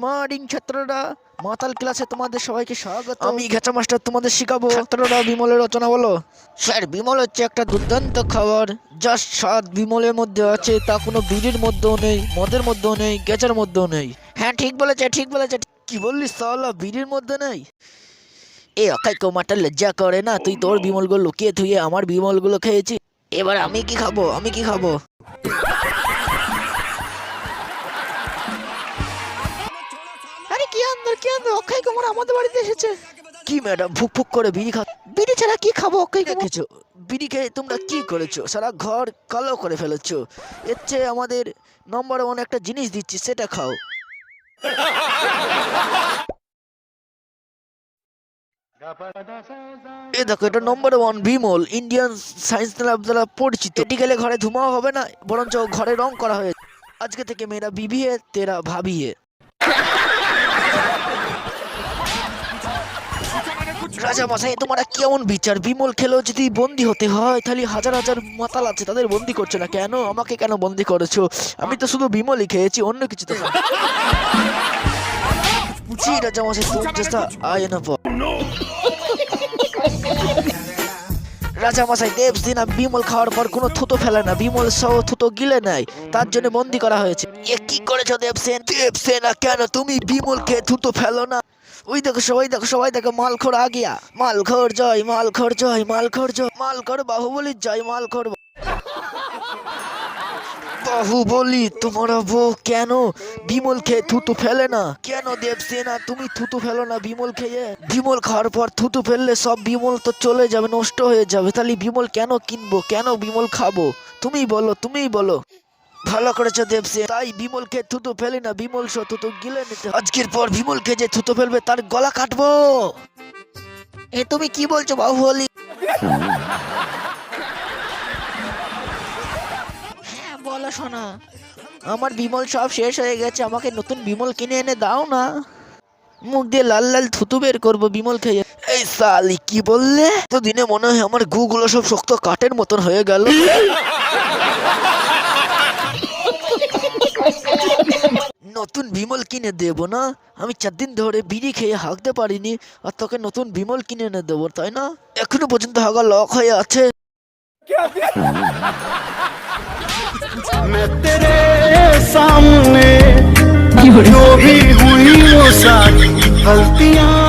Morning ছাত্ররা, মাতাল ক্লাসে তোমাদের সবাইকে স্বাগত। আমি ঘেঁচা মাস্টার তোমাদের শিখাবো। ছাত্ররা বিমলের রচনা বলো। স্যার, বিমল হচ্ছে একটা দুর্দান্ত খাবার, যার স্বাদ বিমলের মধ্যে আছে, তা কোনো বিড়ির মধ্যেও নেই, মদের মধ্যেও নেই, গেঁচার মধ্যেও নেই। হ্যাঁ, ঠিক বলেছে, ঠিক বলেছে। কি বললি সালা, বিড়ির মধ্যে নেই? এ অকাই কমাটা লজ্জা করে না? তুই তোর বিমলগুলো লুকিয়ে থুয়ে আমার বিমলগুলো খেয়েছি। এবার আমি কি খাবো, আমি কি খাবো? আরে কি আন্দর, কি আন্দর? অক্ষয় কুমার আমাদের বাড়িতে এসেছে। কি ম্যাডাম, ফুক ফুক করে বিড়ি খা? বিড়ি ছাড়া কি খাবো অক্ষয় কুমার? দেখেছো বিড়ি খেয়ে তোমরা কি করেছো? সারা ঘর কালো করে ফেলেছো। এর চেয়ে আমাদের নম্বর 1 একটা জিনিস দিচ্ছি, সেটা খাও। এ দেখো, এটা নম্বর 1 বিমল, ইন্ডিয়ান সায়েন্স ক্লাব দ্বারা পরিচিত। এটি গেলে ঘরে ধুমাও হবে না, বরঞ্চ ঘরে রং করা হয়েছে। আজকে থেকে মেয়েরা বিবি হে, তেরা ভাবি হে। রাজা মশাই, তোমার কেমন বিচার? বিমল খেলেও যদি বন্দি হতে হয়, তাহলে হাজার হাজার মাতাল আছে, তাদের বন্দি করছে না কেন? আমাকে কেন বন্দি করেছো? আমি তো শুধু বিমলই খেয়েছি, অন্য কিছু তো খাইনি। জি রাজা মশাই, তুম জেসা আয় না পর। রাজা মশাই, দেবসেনা বিমল খাওয়ার পর কোনো থুতো ফেলে না, বিমল সহ থুতো গিলে নেয়, তার জন্য বন্দি করা হয়েছে। এ কি করেছো দেবসেন? দেবসেনা কেন? তুমি বিমল খেয়ে থুতো ফেলো না? ওই দেখো, সবাই দেখো, সবাই দেখো, মালখোর আ গিয়া। মালখোর জয়, মালখোর জয়, মালখোর জয়, মালখোর বাহুবলীর জয়, মালখোর বাহুবলী। তোমার বউ কেন বিমল খেয়ে থুতু ফেলে না? কেন দেবসেনা তুমি থুতু ফেলো না বিমল খেয়ে? বিমল খাওয়ার পর থুতু ফেললে সব বিমল তো চলে যাবে, নষ্ট হয়ে যাবে। তাহলে বিমল কেন কিনবো, কেন বিমল খাবো? তুমি বলো, তুমিই বলো। ভালো করেছো দেবসেন, তাই বিমল খেয়ে থুতু ফেলি না, বিমল সহ থুতু গিলে নিতে। আজকের পর বিমল খেয়ে যে থুতু ফেলবে তার গলা কাটবো। এ তুমি কি বলছো বাহুবলী? হ্যাঁ বলো শোনা, আমার বিমল সব শেষ হয়ে গেছে, আমাকে নতুন বিমল কিনে এনে দাও না। মুখ দিয়ে লাল লাল থুতু বের করবো বিমল খেয়ে। এই সালি, কি বললে? তো দিনে মনে হয় আমার গুগুলো সব শক্ত কাঠের মতন হয়ে গেল। নতুন বিমল কিনে দেবো না? আমি 4 দিন ধরে বিড়ি খেয়ে হাঁকতে পারিনি, আর তোকে নতুন বিমল কিনে এনে দেবো, তাই না? এখনো পর্যন্ত হাগা লক হয়ে আছে। मैं तेरे सामने जो भी हुई वो सारी गलतियां